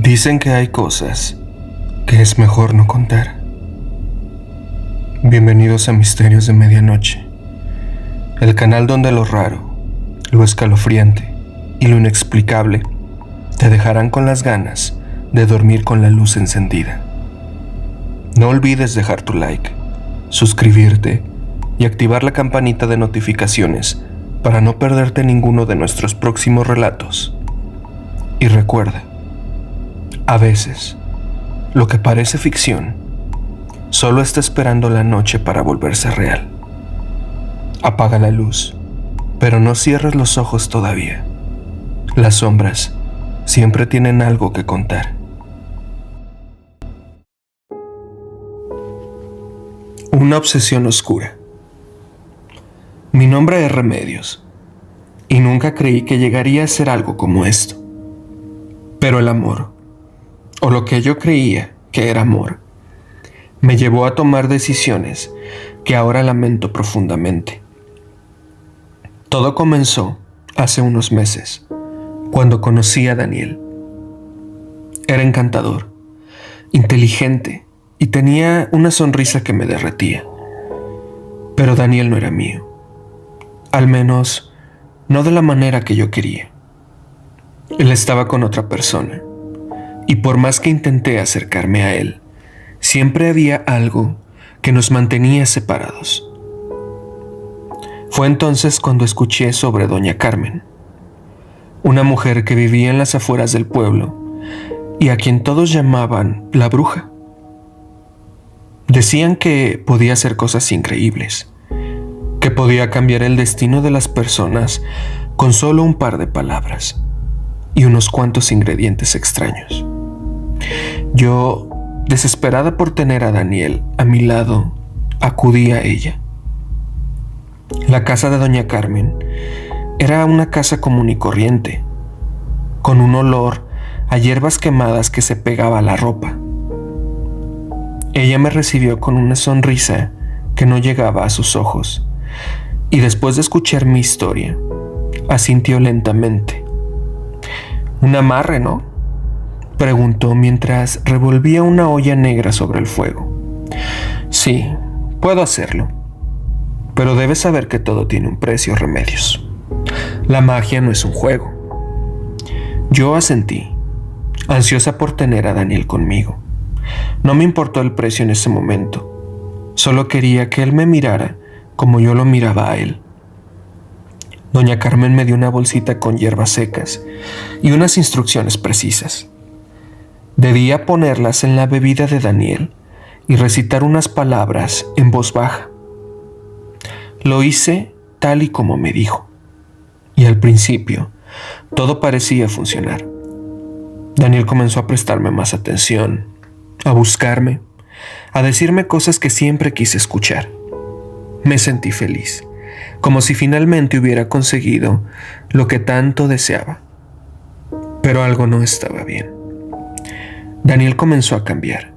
Dicen que hay cosas que es mejor no contar. Bienvenidos a Misterios de Medianoche, el canal donde lo raro, lo escalofriante y lo inexplicable te dejarán con las ganas de dormir con la luz encendida. No olvides dejar tu like, suscribirte y activar la campanita de notificaciones para no perderte ninguno de nuestros próximos relatos. Y recuerda, a veces, lo que parece ficción solo está esperando la noche para volverse real. Apaga la luz, pero no cierres los ojos todavía. Las sombras siempre tienen algo que contar. Una obsesión oscura. Mi nombre es Remedios, y nunca creí que llegaría a ser algo como esto. Pero el amor, o lo que yo creía que era amor, me llevó a tomar decisiones que ahora lamento profundamente. Todo comenzó hace unos meses, cuando conocí a Daniel. Era encantador, inteligente y tenía una sonrisa que me derretía. Pero Daniel no era mío, al menos no de la manera que yo quería. Él estaba con otra persona, y por más que intenté acercarme a él, siempre había algo que nos mantenía separados. Fue entonces cuando escuché sobre doña Carmen, una mujer que vivía en las afueras del pueblo y a quien todos llamaban la bruja. Decían que podía hacer cosas increíbles, que podía cambiar el destino de las personas con solo un par de palabras y unos cuantos ingredientes extraños. Yo, desesperada por tener a Daniel a mi lado, acudí a ella. La casa de doña Carmen era una casa común y corriente, con un olor a hierbas quemadas que se pegaba a la ropa. Ella me recibió con una sonrisa que no llegaba a sus ojos, y después de escuchar mi historia, asintió lentamente. «¿Un amarre, no?», preguntó mientras revolvía una olla negra sobre el fuego. «Sí, puedo hacerlo. Pero debes saber que todo tiene un precio, Remedios. La magia no es un juego». Yo asentí, ansiosa por tener a Daniel conmigo. No me importó el precio en ese momento. Solo quería que él me mirara como yo lo miraba a él. Doña Carmen me dio una bolsita con hierbas secas y unas instrucciones precisas. Debía ponerlas en la bebida de Daniel y recitar unas palabras en voz baja. Lo hice tal y como me dijo, y al principio todo parecía funcionar. Daniel comenzó a prestarme más atención, a buscarme, a decirme cosas que siempre quise escuchar. Me sentí feliz, como si finalmente hubiera conseguido lo que tanto deseaba. Pero algo no estaba bien. Daniel comenzó a cambiar.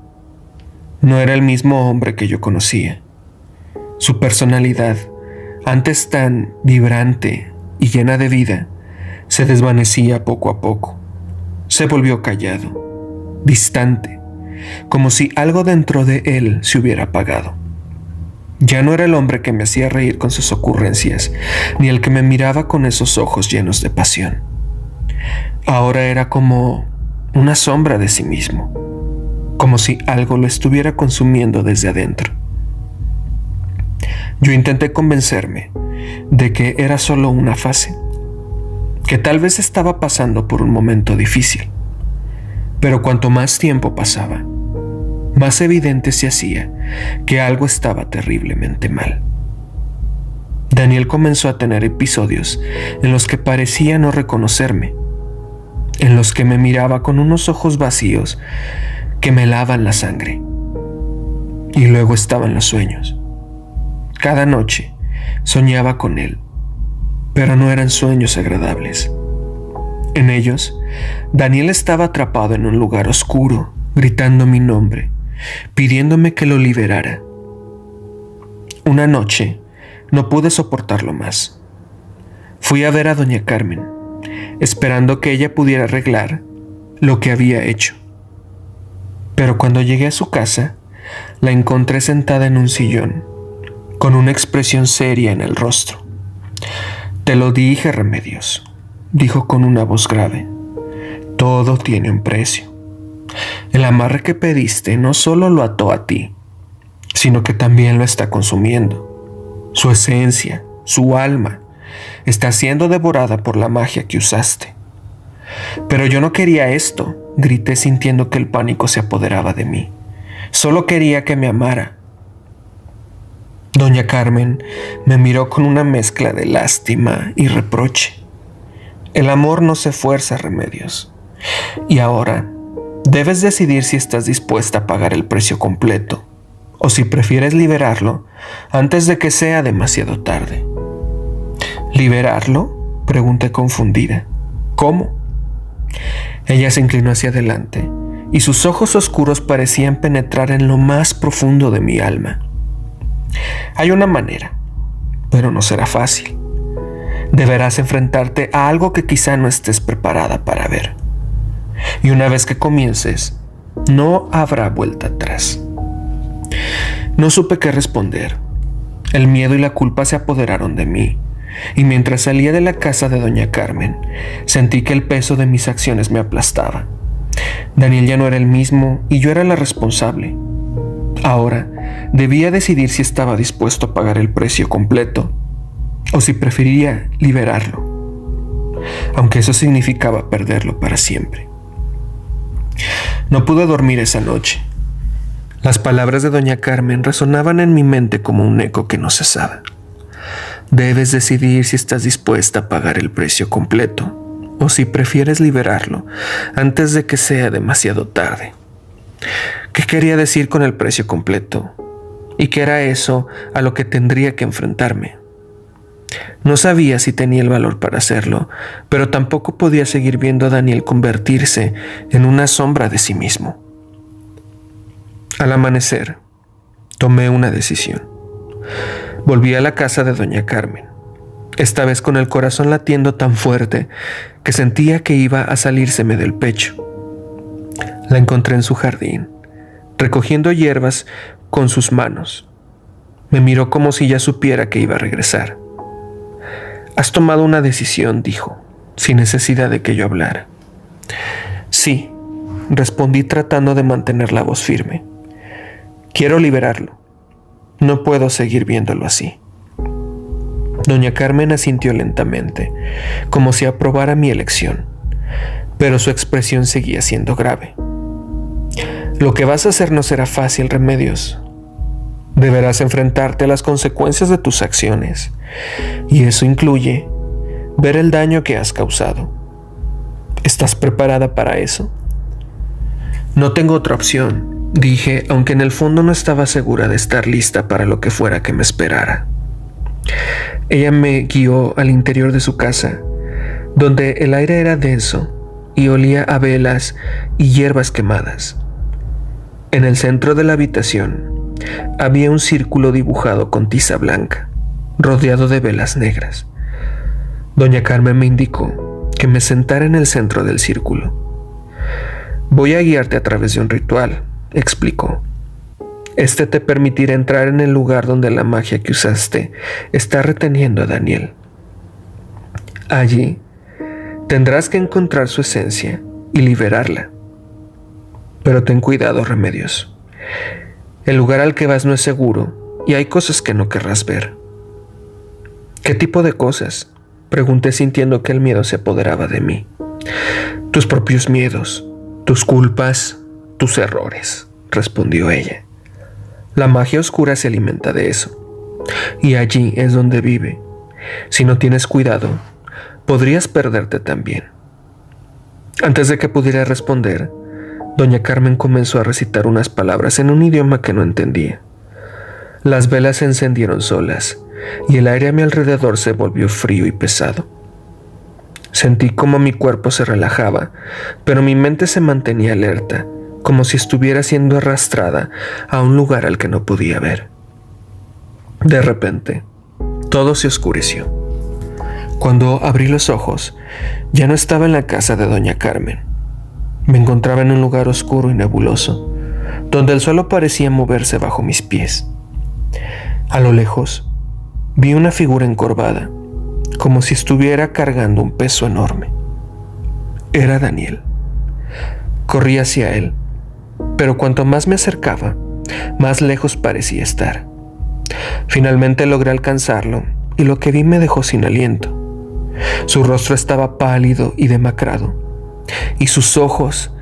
No era el mismo hombre que yo conocía. Su personalidad, antes tan vibrante y llena de vida, se desvanecía poco a poco. Se volvió callado, distante, como si algo dentro de él se hubiera apagado. Ya no era el hombre que me hacía reír con sus ocurrencias, ni el que me miraba con esos ojos llenos de pasión. Ahora era como una sombra de sí mismo, como si algo lo estuviera consumiendo desde adentro. Yo intenté convencerme de que era solo una fase, que tal vez estaba pasando por un momento difícil, pero cuanto más tiempo pasaba, más evidente se hacía que algo estaba terriblemente mal. Daniel comenzó a tener episodios en los que parecía no reconocerme, en los que me miraba con unos ojos vacíos que me helaban la sangre. Y luego estaban los sueños. Cada noche soñaba con él, pero no eran sueños agradables. En ellos, Daniel estaba atrapado en un lugar oscuro, gritando mi nombre, pidiéndome que lo liberara. Una noche no pude soportarlo más. Fui a ver a doña Carmen, esperando que ella pudiera arreglar lo que había hecho. Pero cuando llegué a su casa, la encontré sentada en un sillón, con una expresión seria en el rostro. «Te lo dije, Remedios», dijo con una voz grave. «Todo tiene un precio. El amarre que pediste no solo lo ató a ti, sino que también lo está consumiendo. Su esencia, su alma, está siendo devorada por la magia que usaste». «Pero yo no quería esto», grité sintiendo que el pánico se apoderaba de mí. «Solo quería que me amara». Doña Carmen me miró con una mezcla de lástima y reproche. «El amor no se fuerza, Remedios. Y ahora debes decidir si estás dispuesta a pagar el precio completo o si prefieres liberarlo antes de que sea demasiado tarde». «¿Liberarlo?», pregunté confundida. «¿Cómo?». Ella se inclinó hacia adelante y sus ojos oscuros parecían penetrar en lo más profundo de mi alma. «Hay una manera, pero no será fácil. Deberás enfrentarte a algo que quizá no estés preparada para ver. Y una vez que comiences, no habrá vuelta atrás». No supe qué responder. El miedo y la culpa se apoderaron de mí, y mientras salía de la casa de doña Carmen, sentí que el peso de mis acciones me aplastaba. Daniel ya no era el mismo y yo era la responsable. Ahora debía decidir si estaba dispuesto a pagar el precio completo o si preferiría liberarlo, aunque eso significaba perderlo para siempre. No pude dormir esa noche. Las palabras de doña Carmen resonaban en mi mente como un eco que no cesaba. «Debes decidir si estás dispuesta a pagar el precio completo o si prefieres liberarlo antes de que sea demasiado tarde». ¿Qué quería decir con el precio completo? ¿Y qué era eso a lo que tendría que enfrentarme? No sabía si tenía el valor para hacerlo, pero tampoco podía seguir viendo a Daniel convertirse en una sombra de sí mismo. Al amanecer, tomé una decisión. Volví a la casa de doña Carmen, esta vez con el corazón latiendo tan fuerte que sentía que iba a salírseme del pecho. La encontré en su jardín, recogiendo hierbas con sus manos. Me miró como si ya supiera que iba a regresar. «Has tomado una decisión», dijo, sin necesidad de que yo hablara. «Sí», respondí tratando de mantener la voz firme. «Quiero liberarlo. No puedo seguir viéndolo así». Doña Carmen asintió lentamente, como si aprobara mi elección, pero su expresión seguía siendo grave. «Lo que vas a hacer no será fácil, Remedios. Deberás enfrentarte a las consecuencias de tus acciones, y eso incluye ver el daño que has causado. ¿Estás preparada para eso?». «No tengo otra opción», dije, aunque en el fondo no estaba segura de estar lista para lo que fuera que me esperara. Ella me guió al interior de su casa, donde el aire era denso y olía a velas y hierbas quemadas. En el centro de la habitación había un círculo dibujado con tiza blanca, rodeado de velas negras. Doña Carmen me indicó que me sentara en el centro del círculo. «Voy a guiarte a través de un ritual», explicó. «Este te permitirá entrar en el lugar donde la magia que usaste está reteniendo a Daniel. Allí tendrás que encontrar su esencia y liberarla. Pero ten cuidado, Remedios. El lugar al que vas no es seguro y hay cosas que no querrás ver». «¿Qué tipo de cosas?», pregunté sintiendo que el miedo se apoderaba de mí. «Tus propios miedos, tus culpas, tus errores», respondió ella. «La magia oscura se alimenta de eso, y allí es donde vive. Si no tienes cuidado, podrías perderte también». Antes de que pudiera responder, doña Carmen comenzó a recitar unas palabras en un idioma que no entendía. Las velas se encendieron solas y el aire a mi alrededor se volvió frío y pesado. Sentí como mi cuerpo se relajaba, pero mi mente se mantenía alerta, como si estuviera siendo arrastrada a un lugar al que no podía ver. De repente, todo se oscureció. Cuando abrí los ojos, ya no estaba en la casa de doña Carmen. Me encontraba en un lugar oscuro y nebuloso, donde el suelo parecía moverse bajo mis pies. A lo lejos, vi una figura encorvada, como si estuviera cargando un peso enorme. Era Daniel. Corrí hacia él, pero cuanto más me acercaba, más lejos parecía estar. Finalmente logré alcanzarlo y lo que vi me dejó sin aliento. Su rostro estaba pálido y demacrado, y sus ojos,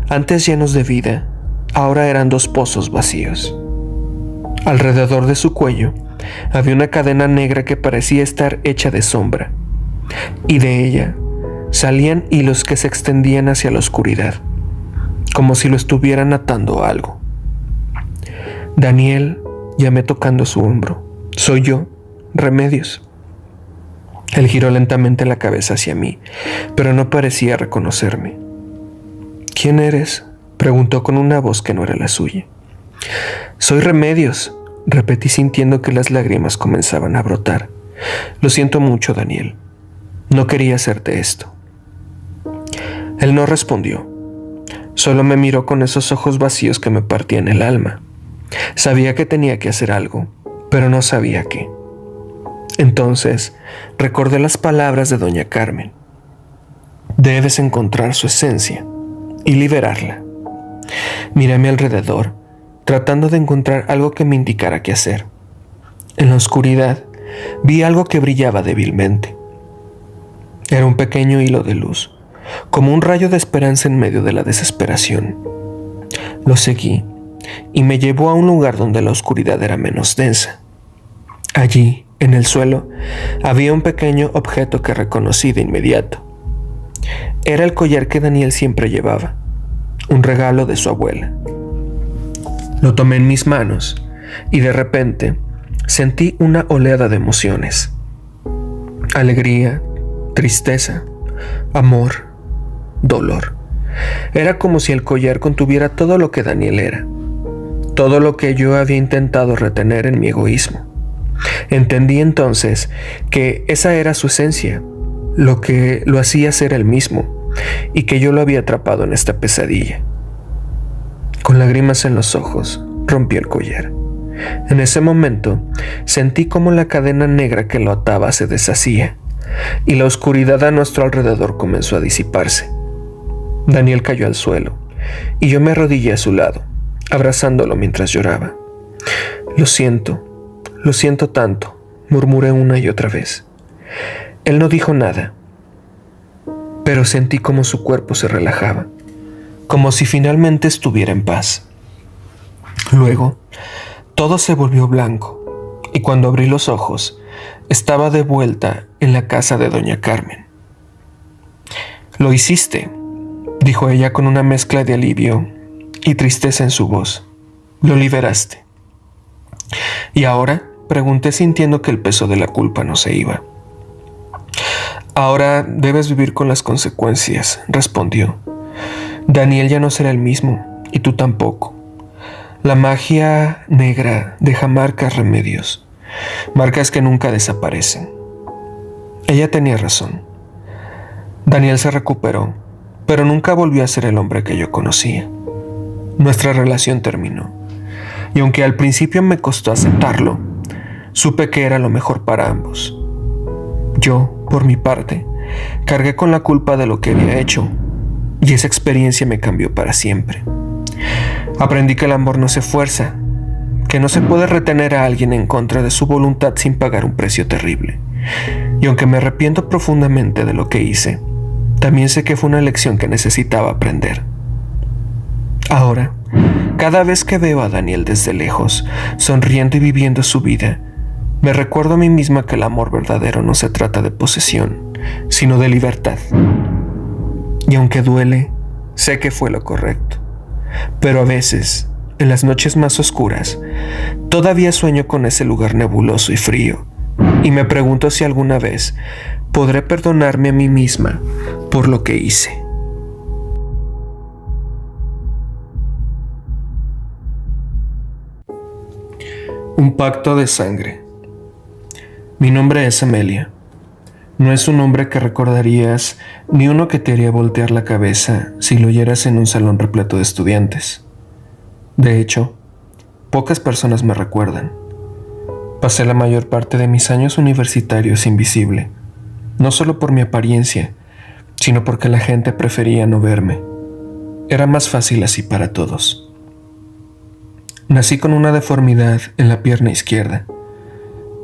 antes llenos de vida, ahora eran dos pozos vacíos. Alrededor de su cuello había una cadena negra que parecía estar hecha de sombra, y de ella salían hilos que se extendían hacia la oscuridad, como si lo estuvieran atando a algo. Daniel, llamé tocando su hombro. «Soy yo, Remedios». Él giró lentamente la cabeza hacia mí, pero no parecía reconocerme. «¿Quién eres?», preguntó con una voz que no era la suya. «Soy Remedios», repetí sintiendo que las lágrimas comenzaban a brotar. «Lo siento mucho, Daniel. No quería hacerte esto». Él no respondió. Solo me miró con esos ojos vacíos que me partían el alma. Sabía que tenía que hacer algo, pero no sabía qué. Entonces recordé las palabras de doña Carmen. Debes encontrar su esencia y liberarla. Miré a mi alrededor, tratando de encontrar algo que me indicara qué hacer. En la oscuridad vi algo que brillaba débilmente. Era un pequeño hilo de luz, como un rayo de esperanza en medio de la desesperación. Lo seguí y me llevó a un lugar donde la oscuridad era menos densa. Allí, en el suelo, había un pequeño objeto que reconocí de inmediato. Era el collar que Daniel siempre llevaba, un regalo de su abuela. Lo tomé en mis manos y de repente sentí una oleada de emociones. Alegría, tristeza, amor, dolor. Era como si el collar contuviera todo lo que Daniel era, todo lo que yo había intentado retener en mi egoísmo. Entendí entonces que esa era su esencia, lo que lo hacía ser él mismo, y que yo lo había atrapado en esta pesadilla. Con lágrimas en los ojos, rompí el collar. En ese momento, sentí como la cadena negra que lo ataba se deshacía, y la oscuridad a nuestro alrededor comenzó a disiparse. Daniel cayó al suelo, y yo me arrodillé a su lado, abrazándolo mientras lloraba. Lo siento tanto», murmuré una y otra vez. Él no dijo nada, pero sentí como su cuerpo se relajaba, como si finalmente estuviera en paz. Luego, todo se volvió blanco, y cuando abrí los ojos, estaba de vuelta en la casa de doña Carmen. «Lo hiciste», dijo ella con una mezcla de alivio y tristeza en su voz. «Lo liberaste». «¿Y ahora?», pregunté sintiendo que el peso de la culpa no se iba. «Ahora debes vivir con las consecuencias», respondió. «Daniel ya no será el mismo, y tú tampoco. La magia negra deja marcas, Remedios, marcas que nunca desaparecen». Ella tenía razón. Daniel se recuperó, pero nunca volvió a ser el hombre que yo conocía. Nuestra relación terminó, y aunque al principio me costó aceptarlo, supe que era lo mejor para ambos. Yo, por mi parte, cargué con la culpa de lo que había hecho, y esa experiencia me cambió para siempre. Aprendí que el amor no se fuerza, que no se puede retener a alguien en contra de su voluntad sin pagar un precio terrible. Y aunque me arrepiento profundamente de lo que hice, también sé que fue una lección que necesitaba aprender. Ahora, cada vez que veo a Daniel desde lejos, sonriendo y viviendo su vida, me recuerdo a mí misma que el amor verdadero no se trata de posesión, sino de libertad. Y aunque duele, sé que fue lo correcto. Pero a veces, en las noches más oscuras, todavía sueño con ese lugar nebuloso y frío, y me pregunto si alguna vez podré perdonarme a mí misma por lo que hice. Un pacto de sangre. Mi nombre es Amelia. No es un hombre que recordarías ni uno que te haría voltear la cabeza si lo oyeras en un salón repleto de estudiantes. De hecho, pocas personas me recuerdan. Pasé la mayor parte de mis años universitarios invisible, no solo por mi apariencia, sino porque la gente prefería no verme. Era más fácil así para todos. Nací con una deformidad en la pierna izquierda,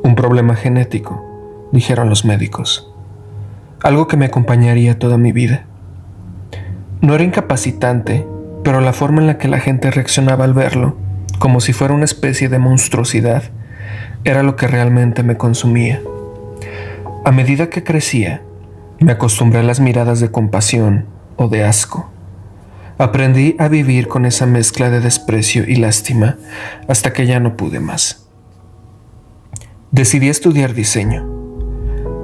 un problema genético, dijeron los médicos, algo que me acompañaría toda mi vida. No era incapacitante, pero la forma en la que la gente reaccionaba al verlo, como si fuera una especie de monstruosidad, era lo que realmente me consumía. A medida que crecía, me acostumbré a las miradas de compasión o de asco. Aprendí a vivir con esa mezcla de desprecio y lástima hasta que ya no pude más. Decidí estudiar diseño.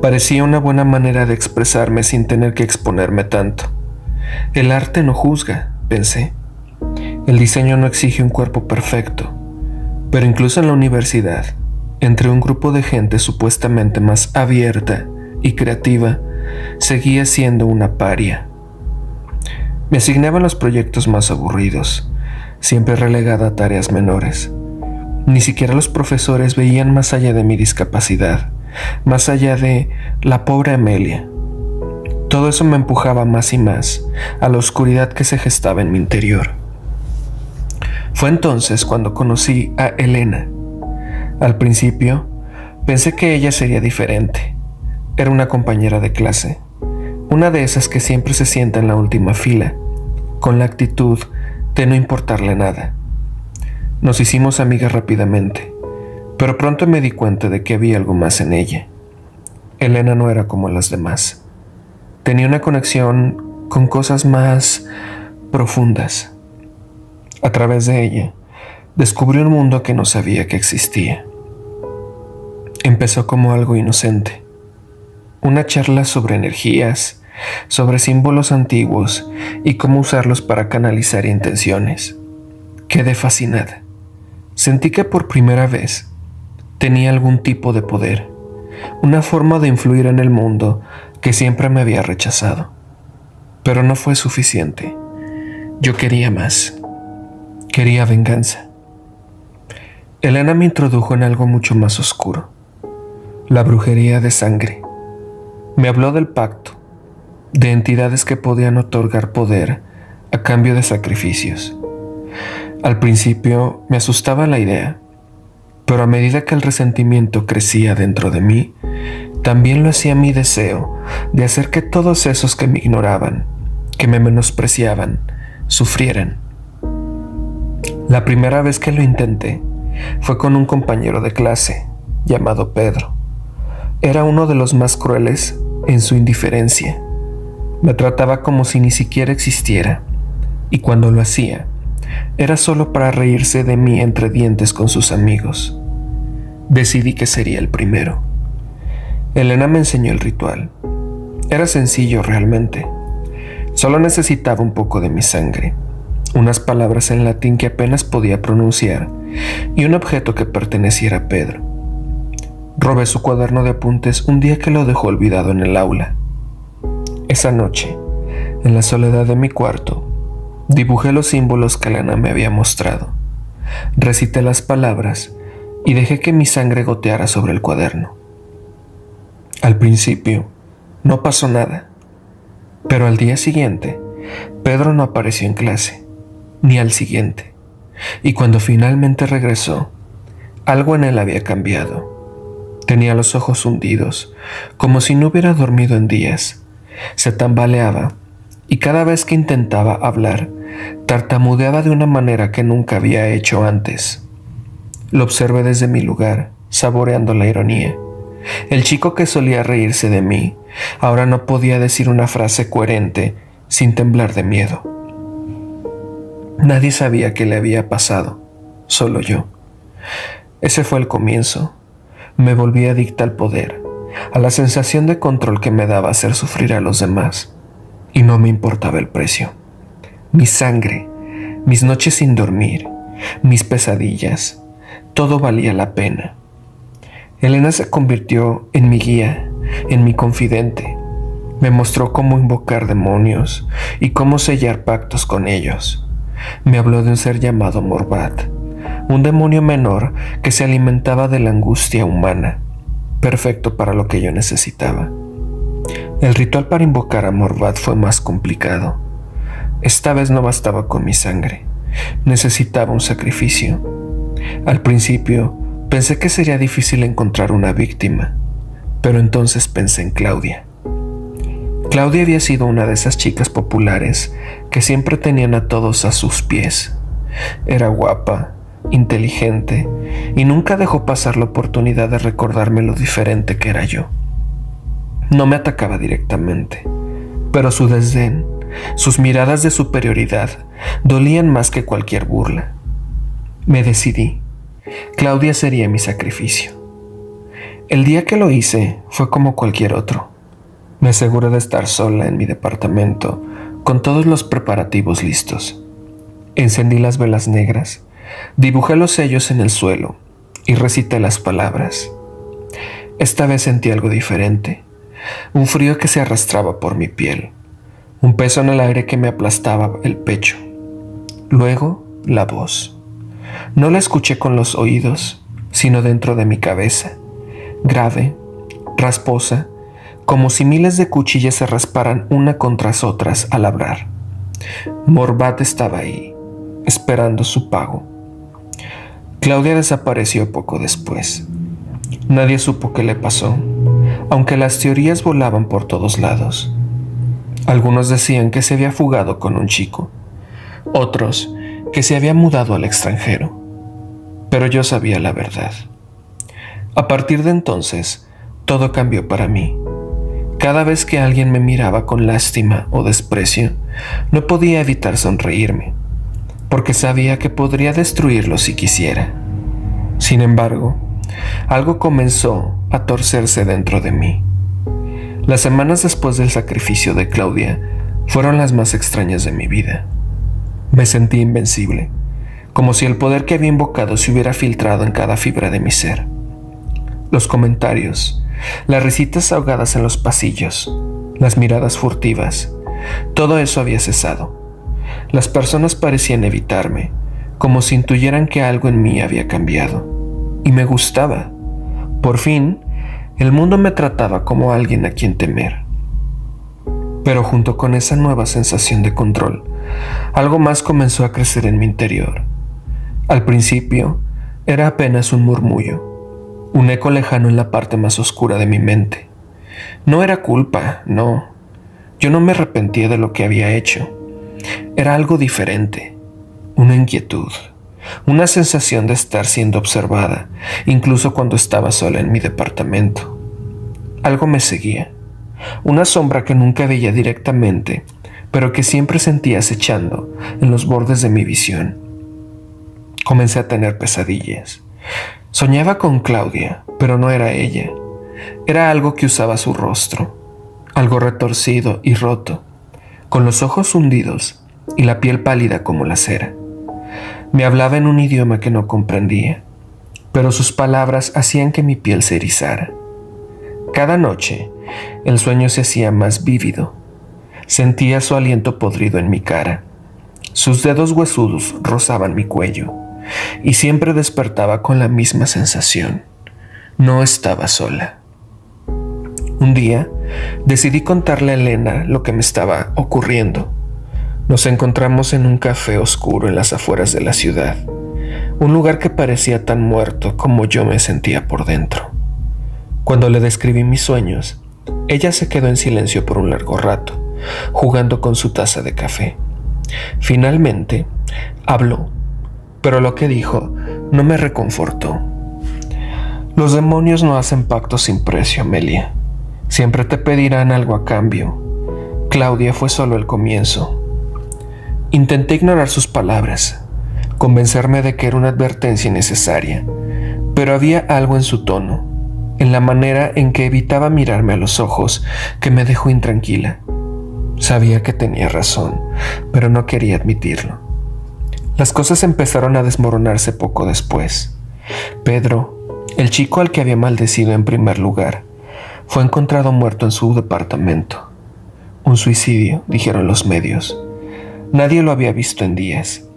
Parecía una buena manera de expresarme sin tener que exponerme tanto. El arte no juzga, pensé. El diseño no exige un cuerpo perfecto, pero incluso en la universidad, entre un grupo de gente supuestamente más abierta y creativa, seguía siendo una paria. Me asignaban los proyectos más aburridos, siempre relegada a tareas menores. Ni siquiera los profesores veían más allá de mi discapacidad, más allá de la pobre Amelia. Todo eso me empujaba más y más a la oscuridad que se gestaba en mi interior. Fue entonces cuando conocí a Elena. Al principio, pensé que ella sería diferente. Era una compañera de clase, una de esas que siempre se sienta en la última fila, con la actitud de no importarle nada. Nos hicimos amigas rápidamente, pero pronto me di cuenta de que había algo más en ella. Elena no era como las demás. Tenía una conexión con cosas más profundas. A través de ella, descubrí un mundo que no sabía que existía. Empezó como algo inocente. Una charla sobre energías, sobre símbolos antiguos y cómo usarlos para canalizar intenciones. Quedé fascinada. Sentí que por primera vez tenía algún tipo de poder, una forma de influir en el mundo que siempre me había rechazado. Pero no fue suficiente. Yo quería más. Quería venganza. Elena me introdujo en algo mucho más oscuro, la brujería de sangre. Me habló del pacto, de entidades que podían otorgar poder a cambio de sacrificios. Al principio me asustaba la idea, pero a medida que el resentimiento crecía dentro de mí, también lo hacía mi deseo de hacer que todos esos que me ignoraban, que me menospreciaban, sufrieran. La primera vez que lo intenté fue con un compañero de clase llamado Pedro. Era uno de los más crueles en su indiferencia. Me trataba como si ni siquiera existiera, y cuando lo hacía, era solo para reírse de mí entre dientes con sus amigos. Decidí que sería el primero. Elena me enseñó el ritual. Era sencillo realmente. Solo necesitaba un poco de mi sangre, unas palabras en latín que apenas podía pronunciar y un objeto que perteneciera a Pedro. Robé su cuaderno de apuntes un día que lo dejó olvidado en el aula. Esa noche, en la soledad de mi cuarto, dibujé los símbolos que Elena me había mostrado. Recité las palabras y dejé que mi sangre goteara sobre el cuaderno. Al principio, no pasó nada, pero al día siguiente, Pedro no apareció en clase, ni al siguiente, y cuando finalmente regresó, algo en él había cambiado. Tenía los ojos hundidos, como si no hubiera dormido en días. Se tambaleaba, y cada vez que intentaba hablar, tartamudeaba de una manera que nunca había hecho antes. Lo observé desde mi lugar, saboreando la ironía. El chico que solía reírse de mí, ahora no podía decir una frase coherente sin temblar de miedo. Nadie sabía qué le había pasado, solo yo. Ese fue el comienzo. Me volví adicta al poder, a la sensación de control que me daba hacer sufrir a los demás. Y no me importaba el precio. Mi sangre, mis noches sin dormir, mis pesadillas, todo valía la pena. Elena se convirtió en mi guía, en mi confidente. Me mostró cómo invocar demonios y cómo sellar pactos con ellos. Me habló de un ser llamado Morbat, un demonio menor que se alimentaba de la angustia humana, perfecto para lo que yo necesitaba. El ritual para invocar a Morbat fue más complicado. Esta vez no bastaba con mi sangre, necesitaba un sacrificio. Al principio pensé que sería difícil encontrar una víctima, pero entonces pensé en Claudia. Claudia había sido una de esas chicas populares que siempre tenían a todos a sus pies. Era guapa, inteligente y nunca dejó pasar la oportunidad de recordarme lo diferente que era yo. No me atacaba directamente, pero su desdén, sus miradas de superioridad, dolían más que cualquier burla. Me decidí. Claudia sería mi sacrificio. El día que lo hice fue como cualquier otro. Me aseguré de estar sola en mi departamento, con todos los preparativos listos. Encendí las velas negras, dibujé los sellos en el suelo y recité las palabras. Esta vez sentí algo diferente, un frío que se arrastraba por mi piel, un peso en el aire que me aplastaba el pecho. Luego, la voz. No la escuché con los oídos, sino dentro de mi cabeza, grave, rasposa, como si miles de cuchillas se rasparan una contra otras al hablar. Morbat estaba ahí, esperando su pago. Claudia desapareció poco después. Nadie supo qué le pasó, aunque las teorías volaban por todos lados. Algunos decían que se había fugado con un chico, otros que se había mudado al extranjero, pero yo sabía la verdad. A partir de entonces, todo cambió para mí. Cada vez que alguien me miraba con lástima o desprecio, no podía evitar sonreírme, porque sabía que podría destruirlo si quisiera. Sin embargo, algo comenzó a torcerse dentro de mí. Las semanas después del sacrificio de Claudia fueron las más extrañas de mi vida. Me sentí invencible, como si el poder que había invocado se hubiera filtrado en cada fibra de mi ser. Los comentarios, las risitas ahogadas en los pasillos, las miradas furtivas, todo eso había cesado. Las personas parecían evitarme, como si intuyeran que algo en mí había cambiado. Y me gustaba. Por fin, el mundo me trataba como alguien a quien temer. Pero junto con esa nueva sensación de control, algo más comenzó a crecer en mi interior. Al principio, era apenas un murmullo, un eco lejano en la parte más oscura de mi mente. No era culpa, no. Yo no me arrepentía de lo que había hecho. Era algo diferente, una inquietud, una sensación de estar siendo observada, incluso cuando estaba sola en mi departamento. Algo me seguía, una sombra que nunca veía directamente, pero que siempre sentía acechando en los bordes de mi visión. Comencé a tener pesadillas. Soñaba con Claudia, pero no era ella. Era algo que usaba su rostro, algo retorcido y roto, con los ojos hundidos y la piel pálida como la cera. Me hablaba en un idioma que no comprendía, pero sus palabras hacían que mi piel se erizara. Cada noche, el sueño se hacía más vívido. Sentía su aliento podrido en mi cara. Sus dedos huesudos rozaban mi cuello, y siempre despertaba con la misma sensación. No estaba sola. Un día, decidí contarle a Elena lo que me estaba ocurriendo. Nos encontramos en un café oscuro en las afueras de la ciudad, un lugar que parecía tan muerto como yo me sentía por dentro. Cuando le describí mis sueños, ella se quedó en silencio por un largo rato, jugando con su taza de café. Finalmente, habló, pero lo que dijo no me reconfortó. Los demonios no hacen pactos sin precio, Amelia. Siempre te pedirán algo a cambio. Claudia fue solo el comienzo. Intenté ignorar sus palabras, convencerme de que era una advertencia innecesaria, pero había algo en su tono, en la manera en que evitaba mirarme a los ojos, que me dejó intranquila. Sabía que tenía razón, pero no quería admitirlo. Las cosas empezaron a desmoronarse poco después. Pedro, el chico al que había maldecido en primer lugar, Fue encontrado muerto en su departamento. Un suicidio, dijeron los medios. Nadie lo había visto en días.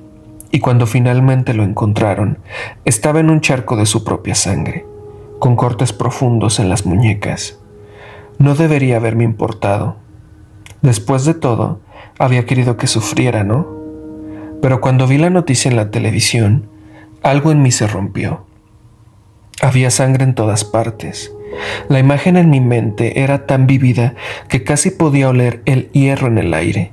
Y cuando finalmente lo encontraron, estaba en un charco de su propia sangre, con cortes profundos en las muñecas. No debería haberme importado. Después de todo, había querido que sufriera, ¿no? Pero cuando vi la noticia en la televisión, algo en mí se rompió. Había sangre en todas partes. La imagen en mi mente era tan vívida que casi podía oler el hierro en el aire.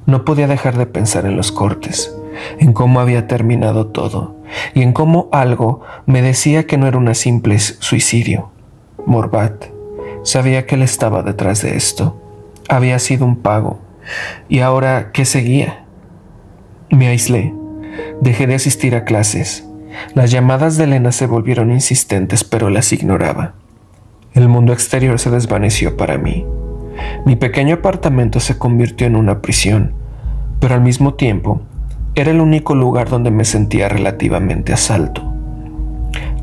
No podía dejar de pensar en los cortes, en cómo había terminado todo y en cómo algo me decía que no era un simple suicidio. Morvat sabía que él estaba detrás de esto. Había sido un pago. ¿Y ahora qué seguía? Me aislé. Dejé de asistir a clases. Las llamadas de Elena se volvieron insistentes, pero las ignoraba. El mundo exterior se desvaneció para mí. Mi pequeño apartamento se convirtió en una prisión, pero al mismo tiempo era el único lugar donde me sentía relativamente a salvo.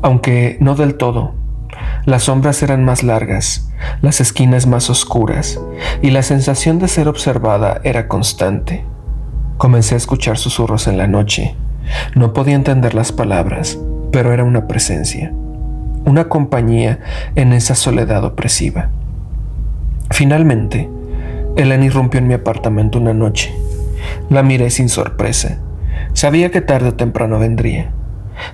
Aunque no del todo. Las sombras eran más largas, las esquinas más oscuras, y la sensación de ser observada era constante. Comencé a escuchar susurros en la noche. No podía entender las palabras, pero era una presencia, una compañía en esa soledad opresiva. Finalmente, Elena irrumpió en mi apartamento una noche. La miré sin sorpresa. Sabía que tarde o temprano vendría.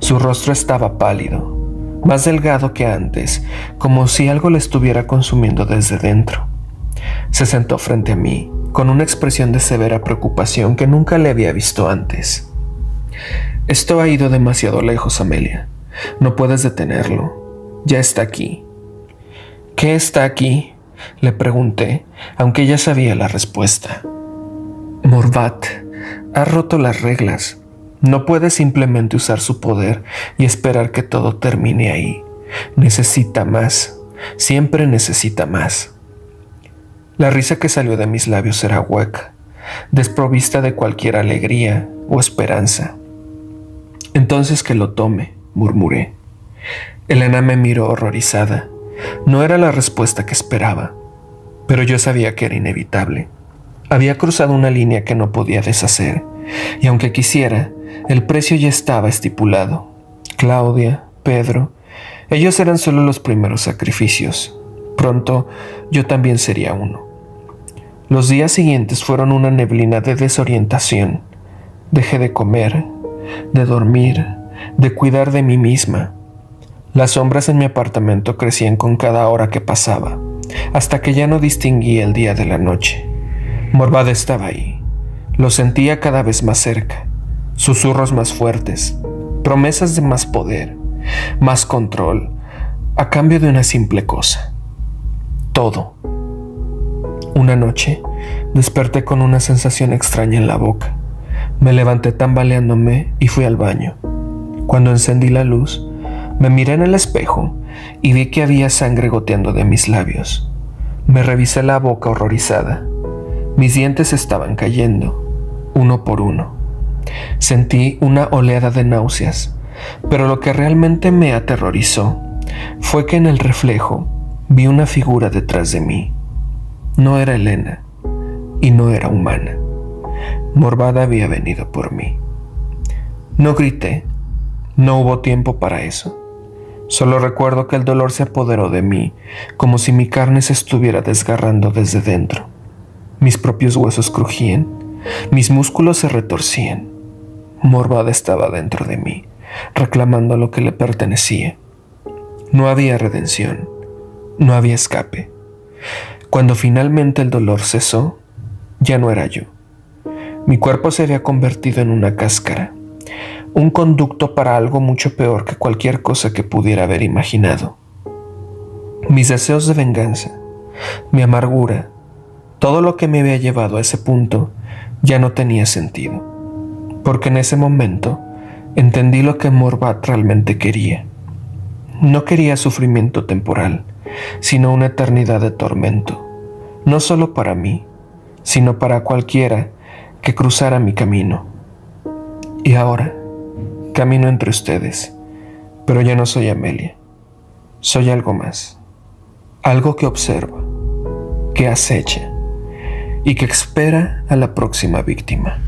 Su rostro estaba pálido, más delgado que antes, como si algo le estuviera consumiendo desde dentro. Se sentó frente a mí, con una expresión de severa preocupación que nunca le había visto antes. Esto ha ido demasiado lejos, Amelia. No puedes detenerlo. Ya está aquí. ¿Qué está aquí?, le pregunté, aunque ella sabía la respuesta. Morvat, ha roto las reglas. No puede simplemente usar su poder y esperar que todo termine ahí. Necesita más. Siempre necesita más. La risa que salió de mis labios era hueca, desprovista de cualquier alegría o esperanza. Entonces que lo tome, murmuré. Elena me miró horrorizada. No era la respuesta que esperaba, pero yo sabía que era inevitable. Había cruzado una línea que no podía deshacer, y aunque quisiera, el precio ya estaba estipulado. Claudia, Pedro, ellos eran solo los primeros sacrificios. Pronto yo también sería uno. Los días siguientes fueron una neblina de desorientación. Dejé de comer, de dormir, de cuidar de mí misma. Las sombras en mi apartamento crecían con cada hora que pasaba, hasta que ya no distinguía el día de la noche. Morvat estaba ahí. Lo sentía cada vez más cerca. Susurros más fuertes, promesas de más poder, más control, a cambio de una simple cosa. Todo. Una noche, desperté con una sensación extraña en la boca. Me levanté tambaleándome y fui al baño. Cuando encendí la luz, me miré en el espejo y vi que había sangre goteando de mis labios. Me revisé la boca horrorizada. Mis dientes estaban cayendo, uno por uno. Sentí una oleada de náuseas, pero lo que realmente me aterrorizó fue que en el reflejo vi una figura detrás de mí. No era Elena y no era humana. Morvat había venido por mí. No grité, no hubo tiempo para eso. Solo recuerdo que el dolor se apoderó de mí, como si mi carne se estuviera desgarrando desde dentro. Mis propios huesos crujían, mis músculos se retorcían. Morvat estaba dentro de mí, reclamando lo que le pertenecía. No había redención, no había escape. Cuando finalmente el dolor cesó, ya no era yo. Mi cuerpo se había convertido en una cáscara, un conducto para algo mucho peor que cualquier cosa que pudiera haber imaginado. Mis deseos de venganza, mi amargura, todo lo que me había llevado a ese punto ya no tenía sentido, porque en ese momento entendí lo que Morvat realmente quería. No quería sufrimiento temporal, sino una eternidad de tormento, no solo para mí, sino para cualquiera que cruzara mi camino. Y ahora, camino entre ustedes, pero ya no soy Amelia, soy algo más, algo que observa, que acecha y que espera a la próxima víctima.